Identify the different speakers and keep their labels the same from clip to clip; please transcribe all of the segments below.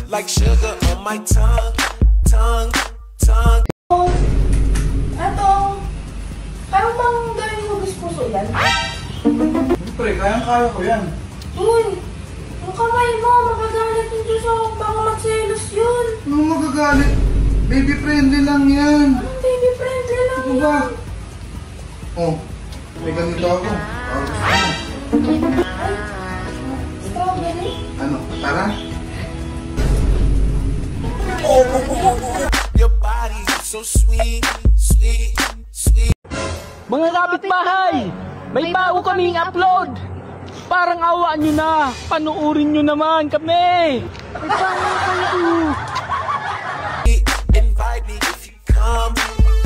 Speaker 1: like sugar on my tongue, tongue, tongue.
Speaker 2: Eto, kaya bang gawin hugas puso yan?
Speaker 3: Siyempre, kayang-kaya ko yan.
Speaker 2: Uy, ang kamay mo, magagalit yung Diyos ako, baka magselos yun.
Speaker 3: Anong magagalit? Baby friendly lang yan.
Speaker 2: Anong baby friendly lang
Speaker 3: Ano
Speaker 2: yan?
Speaker 3: ba? Oh, may ganito ako.
Speaker 2: Strawberry?
Speaker 3: Ano, tara?
Speaker 1: Your body so sweet, sweet, sweet.
Speaker 4: Mga kapitbahay, may bago kaming upload. Parang awa nyo na. Panuorin nyo naman kami.
Speaker 1: Invite me if you come,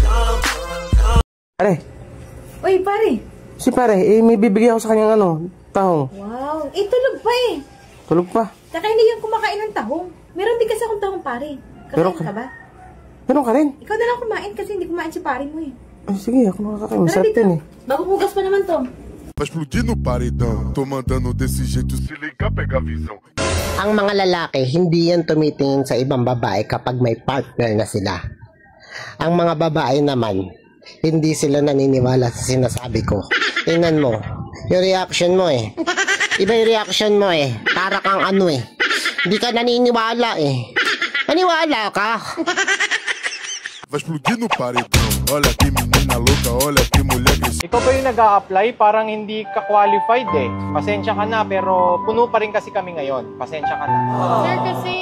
Speaker 1: come, come.
Speaker 5: Pare,
Speaker 2: Uy, pare.
Speaker 5: si pare, may bibigyan ako sa kanyang tahong.
Speaker 2: Wow, tulog pa eh.
Speaker 5: Tulog pa.
Speaker 2: Tsaka hindi yan kumakain ng tahong. Meron din kasi akong tahong, pare.
Speaker 5: Pero
Speaker 2: Kakain ka ba?
Speaker 5: Meron ka rin.
Speaker 2: Ikaw na lang kumain kasi hindi kumain si pare mo eh.
Speaker 5: Ay, sige, ako nakakain.
Speaker 2: Tara
Speaker 5: Masarap
Speaker 2: dito.
Speaker 5: din eh.
Speaker 2: Bagong hugas pa naman to.
Speaker 6: Vai explodir no paredão. Tô mandando desse jeito, se ligar, pega a visão.
Speaker 7: Ang mga lalaki, hindi yan tumitingin sa ibang babae kapag may partner na sila. Ang mga babae naman, hindi sila naniniwala sa sinasabi ko. Tingnan mo, yung reaction mo eh. Iba yung reaction mo eh. Para kang ano eh. Hindi ka naniniwala eh. Maniwala ka.
Speaker 6: Vai explodir no paredão. Olha que menina louca, olha que mulher que...
Speaker 8: Ikaw ba yung nag-a-apply? Parang hindi ka qualified eh. Pasensya ka na, pero puno pa rin kasi kami ngayon. Pasensya ka na.
Speaker 9: Sir, kasi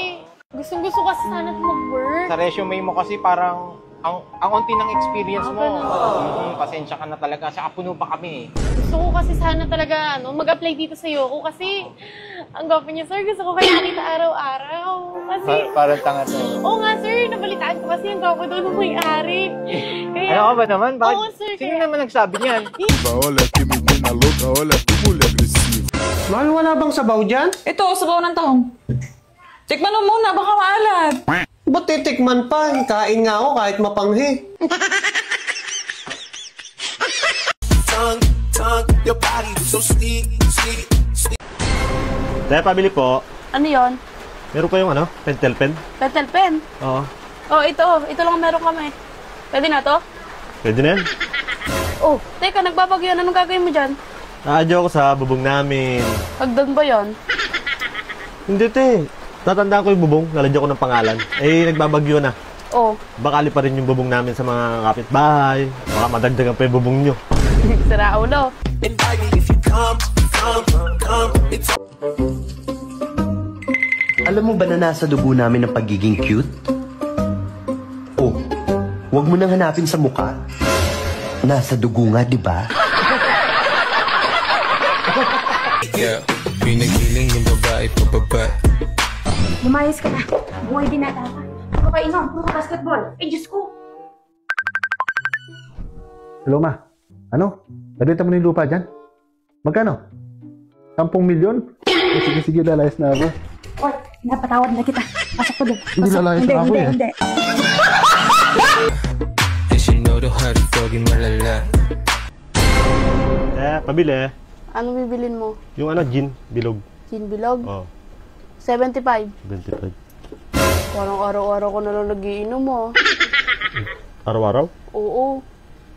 Speaker 9: gustong-gusto kasi sana mag-work.
Speaker 8: Sa resume mo kasi parang ang onti ng experience mo. Pasensya ka na talaga. Saka puno pa kami eh.
Speaker 9: Gusto ko kasi sana talaga mag-apply dito sa Yoko kasi ang gwapo niya, sir. Gusto ko kayo nakita araw-araw. Kasi...
Speaker 8: Parang tanga to.
Speaker 9: Oo nga, sir. Nabalitaan ko kasi ang gwapo daw ng may-ari. Kaya...
Speaker 8: Ano ka ba naman? Bakit?
Speaker 9: Oo, sir.
Speaker 8: Sino naman nagsabi niyan?
Speaker 6: Olha que menina louca, olha que mulher agressiva.
Speaker 7: Mahal, wala bang sabaw dyan?
Speaker 10: Ito, sabaw ng tahong. Tikman mo muna, baka maalat.
Speaker 7: Ba't titikman pa? Kain nga ako kahit mapanghi.
Speaker 1: Tongue, tongue, your body so sweet, sweet, sweet.
Speaker 11: Dahil pabili po,
Speaker 9: Ano yon?
Speaker 11: meron pa yung pentel pen?
Speaker 9: Petal pen?
Speaker 11: Oo.
Speaker 9: Oh, ito. Ito lang meron kami. Pwede na to?
Speaker 11: Pwede na yan.
Speaker 9: Oh, teka, nagbabagyo. Anong gagawin mo dyan?
Speaker 11: Naadyo ako sa bubong namin.
Speaker 9: Hagdan ba yon?
Speaker 11: Hindi te. Tatandaan ko yung bubong, lalagyan ko ng pangalan. Eh, nagbabagyo na.
Speaker 9: Oh,
Speaker 11: Bakali pa rin yung bubong namin sa mga kapitbahay. Baka madagdagan pa yung bubong nyo.
Speaker 9: sira ulo.
Speaker 1: Invite me if you come, come, come. It's
Speaker 12: Alam mo ba na nasa dugo namin ang pagiging cute? Oh, huwag mo nang hanapin sa mukha. Nasa dugo nga, di ba?
Speaker 1: yeah, pinagiling yung babae pababa.
Speaker 2: Lumayas ka na. Buhay din nata ka. Ano kayo inom? Puro basketball. Eh, Diyos ko.
Speaker 3: Hello, ma. Ano? Nabenta mo na yung lupa dyan? Magkano? 10 milyon? Sige, lalayas na ako.
Speaker 2: Oy, napatawad na kita. Pasok ko doon.
Speaker 3: Hindi lalayas na ako eh.
Speaker 2: Hindi.
Speaker 11: Pabili.
Speaker 9: Ano bibilin mo?
Speaker 11: Yung gin, bilog.
Speaker 9: Gin bilog?
Speaker 11: Oo.
Speaker 9: 75.
Speaker 11: 25.
Speaker 9: Parang araw-araw ko nalang nagiinom mo.
Speaker 11: Araw-araw?
Speaker 9: Oo.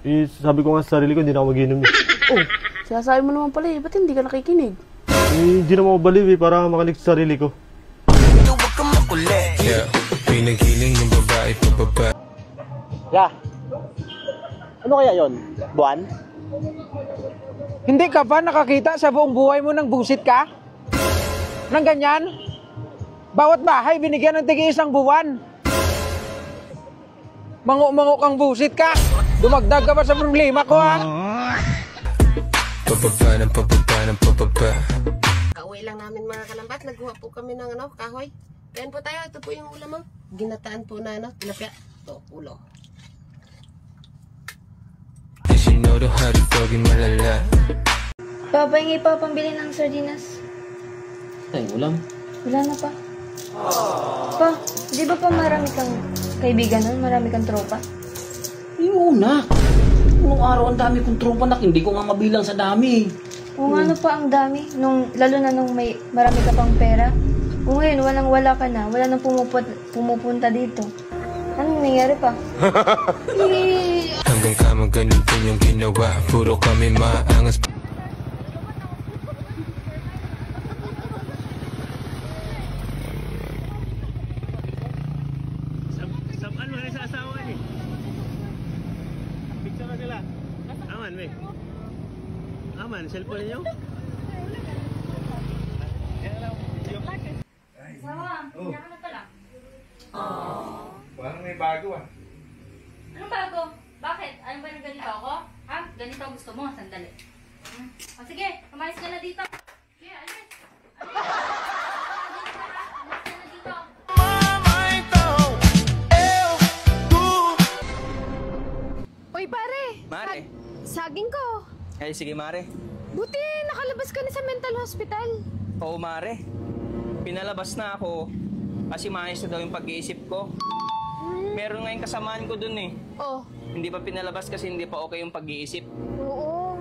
Speaker 11: Eh, sabi ko nga sa sarili ko, hindi na ako mag-inom eh.
Speaker 9: Oh, sinasabi mo naman pala eh. Ba't hindi ka nakikinig?
Speaker 11: Eh, hindi naman ako baliw eh, para makinig sa sarili ko.
Speaker 1: Yeah, pinagiling yung babae pababa.
Speaker 7: Yeah. Ano kaya yon? Buwan?
Speaker 4: Hindi ka ba nakakita sa buong buhay mo ng busit ka? Nang ganyan? Bawat bahay binigyan ng tig-isang buwan. Mango-mango kang busit ka. Dumagdag ka ba sa problema ko ha?
Speaker 1: Pababa ng pababa ng pababa.
Speaker 13: Kauwi lang namin mga kalambat. Naghuha po kami ng kahoy. Kain po tayo. Ito po yung ulam mo. Ginataan po na tilapia. Ito, ulo.
Speaker 2: Papahingi pa pambili ng sardinas.
Speaker 4: Ay, ulam.
Speaker 2: Wala na pa. Pa, di ba pa marami kang kaibigan nun? Marami kang tropa?
Speaker 4: Yung una. Nung araw ang dami kong tropa nak, hindi ko nga mabilang sa dami.
Speaker 2: Kung ano pa ang dami, lalo na nung may marami ka pang pera. Kung ngayon, walang-wala ka na, wala nang pumupunta dito. Anong nangyari pa?
Speaker 1: Hanggang kama ganun din yung ginawa. Puro kami maangas.
Speaker 11: Ano na sa asawa ni? Picture na sila. Aman, may. Aman, cellphone niyo?
Speaker 10: Sawa, kanya ka na pala.
Speaker 3: Parang may bago ah.
Speaker 10: Anong bago? Bakit? Ano ba yung ganito ako? Ha? Ganito gusto mo? Sandali. O sige, kumayos ka na dito. Sige, alis.
Speaker 13: Uy, pare!
Speaker 14: Mare.
Speaker 13: Saging ko.
Speaker 14: Ay, sige, Mare.
Speaker 13: Buti nakalabas ka na sa mental hospital.
Speaker 14: Oo, Mare. Pinalabas na ako kasi maayos na daw yung pag-iisip ko. Meron ngayong kasamaan ko dun eh.
Speaker 13: Oh.
Speaker 14: Hindi pa pinalabas kasi hindi pa okay yung pag-iisip.
Speaker 13: Oo.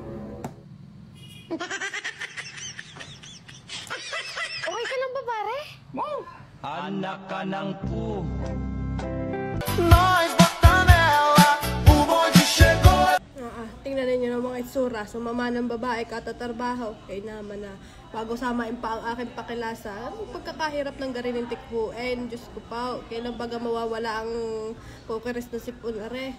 Speaker 13: Okay ka lang ba, pare?
Speaker 14: Wow! Anak ka ng po.
Speaker 13: Tingnan ninyo ng mga itsura. Sumama ng babae, katatrabaho. Kaya naman na bago samain pa ang aking pakilasa, ang pagkakahirap ng garining tikbuin. Diyos ko pa, kailan baga mawawala ang kukiris na sipon are.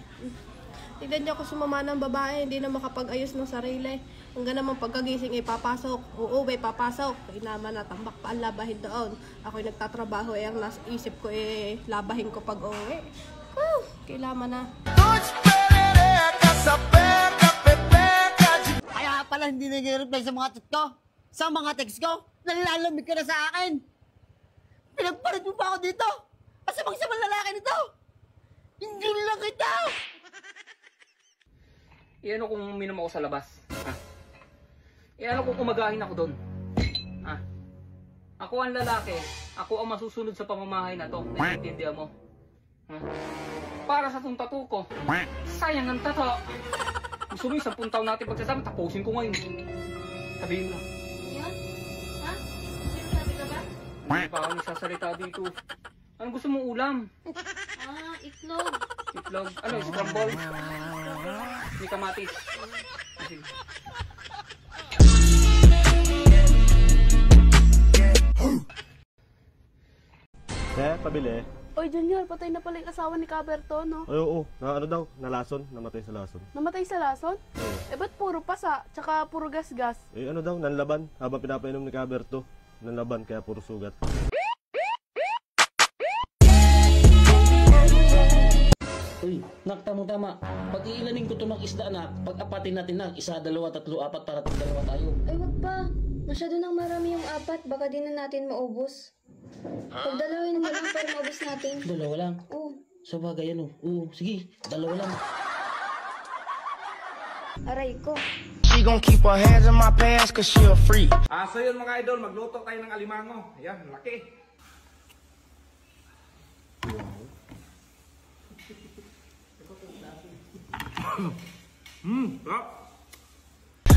Speaker 13: Tignan niyo ako sumama ng babae, hindi na makapag-ayos ng sarili. Hanggang naman pagkagising ay papasok. Uuwi, papasok. Kaya naman natambak pa ang labahin doon. Ako'y nagtatrabaho, ang nasa isip ko labahin ko pag uwi. Kailangan na.
Speaker 15: Kaya pala hindi nag-reply sa mga chat ko. Sa mga text ko. Nalalamig ka na sa akin. Pinagpalit mo pa ako dito. Masamang-samang lalaki nito. Hindi lang kita.
Speaker 14: Iyan kung uminom ako sa labas. Iyan kung kumagahin ako doon. Ako ang lalaki. Ako ang masusunod sa pamamahay na to. Naiintindihan mo? Para sa itong tattoo ko. Sayang ang tattoo. Gusto mo yung 10 taon natin pagsasama, tapusin ko ngayon. Sabihin mo lang.
Speaker 10: Yan? Ha? Sinasabi ka ba?
Speaker 14: Hindi pa ako nagsasalita dito. Anong gusto mong ulam?
Speaker 10: Itlog.
Speaker 14: Itlog? Ano, scramble? May kamatis. Sige.
Speaker 11: Pabili.
Speaker 16: Oy, Junior, patay na pala yung asawa ni Caberto, no?
Speaker 11: Ay, oo. Ano daw? Nalason? Namatay sa lason.
Speaker 16: Namatay sa lason? Eh, ba't puro pasa, tsaka puro gas-gas?
Speaker 11: Eh, ano daw? Nanlaban. Habang pinapainom ni Caberto. Nanlaban, kaya puro sugat.
Speaker 17: Uy, nak, tama. Pag iilanin ko ito ng isda, nak, pag-apatin natin, nak, 1, 2, 3, 4, para 2 tayo.
Speaker 2: Ay, wag pa. Masyado nang marami yung 4, baka di na natin maubos. Pagdalawin mo lang para maubos natin.
Speaker 17: 2 lang?
Speaker 2: Oo.
Speaker 17: Sa bagay, ano? Oo, sige, 2 lang.
Speaker 2: Aray ko.
Speaker 18: She gon' keep her hands in my pants cause she a freak.
Speaker 19: So yun mga idol, magluto tayo ng alimango. Ayan, laki.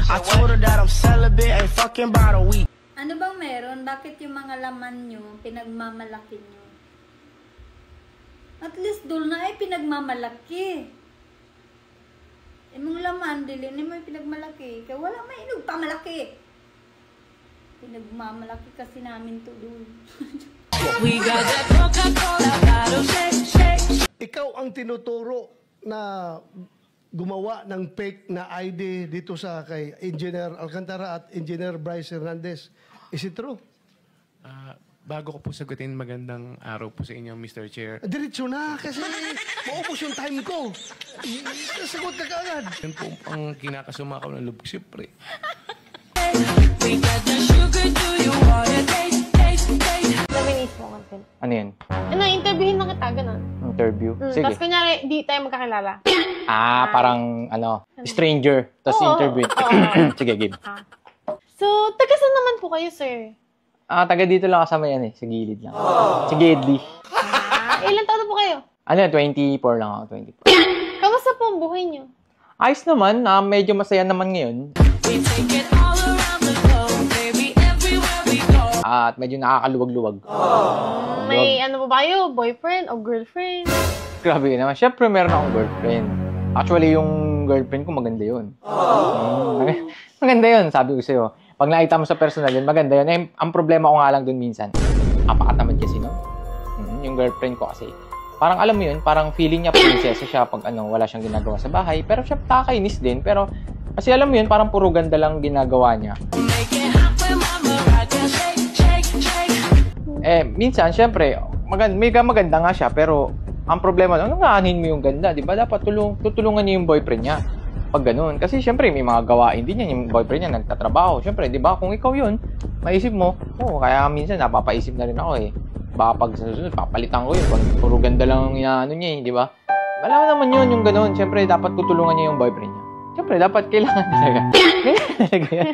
Speaker 18: I told her that I'm celibate, ain't fucking about a week.
Speaker 20: Ano bang meron? Bakit yung mga laman nyo, pinagmamalaki nyo? At least doon na ay pinagmamalaki. Imong laman, dili ni mo pinagmalaki. Kaya wala may inugpamalaki. Pinagmamalaki kasi namin to doon.
Speaker 21: We got that Coca-Cola bottle shake.
Speaker 22: Ikaw ang tinuturo na gumawa ng fake na ID dito sa kay Engineer Alcantara at Engineer Bryce Hernandez. Is it true?
Speaker 23: Bago ko po sagutin, magandang araw po sa inyo, Mr. Chair.
Speaker 22: Diretso na kasi maubos yung time ko. Sagot ka kaagad.
Speaker 23: Yan po ang kinakasuma ko ng lubog, siyempre.
Speaker 8: Ano yan?
Speaker 9: Interviewin lang kita, ganun.
Speaker 8: Interview? Sige.
Speaker 9: Tapos kunyari, di tayo magkakilala.
Speaker 8: Parang stranger. Tapos interview. Sige, game.
Speaker 9: So, taga saan naman po kayo, sir?
Speaker 8: Taga dito lang kasama yan eh. Sa gilid lang. Sa Gidli.
Speaker 9: Ilan taon na po kayo?
Speaker 8: 24 lang ako. 24.
Speaker 9: Kamusta po ang buhay niyo?
Speaker 8: Ayos naman. Medyo masaya naman ngayon.
Speaker 21: We take it all around the globe, baby, everywhere we go.
Speaker 8: At medyo nakakaluwag-luwag.
Speaker 9: May ano ba kayo? Boyfriend o girlfriend?
Speaker 8: Grabe naman. Siyempre, meron akong girlfriend. Actually, yung girlfriend ko maganda yun. Maganda yun, sabi ko sa'yo. Pag nakita mo sa personal yun, maganda yun. Eh, ang problema ko nga lang dun minsan, napakatamad kasi no? Yung girlfriend ko kasi. Parang alam mo yun, parang feeling niya prinsesa siya pag wala siyang ginagawa sa bahay. Pero siya nakakainis din. Pero kasi alam mo yun, parang puro ganda lang ginagawa niya. Minsan, syempre, maganda nga siya, pero ang problema lang, aanhin mo yung ganda, di ba? Dapat tutulungan niya yung boyfriend niya. Pag ganun. Kasi syempre, may mga gawain din yan. Yung boyfriend niya nagtatrabaho. Syempre, di ba? Kung ikaw yun, maisip mo, kaya minsan napapaisip na rin ako eh. Baka pag sa susunod, papalitan ko yun. Pag puro ganda lang ang inaano niya eh, di ba? Alam mo naman yun, yung ganun. Syempre, dapat tutulungan niya yung boyfriend niya. Syempre, dapat kailangan talaga. Kailangan talaga yan.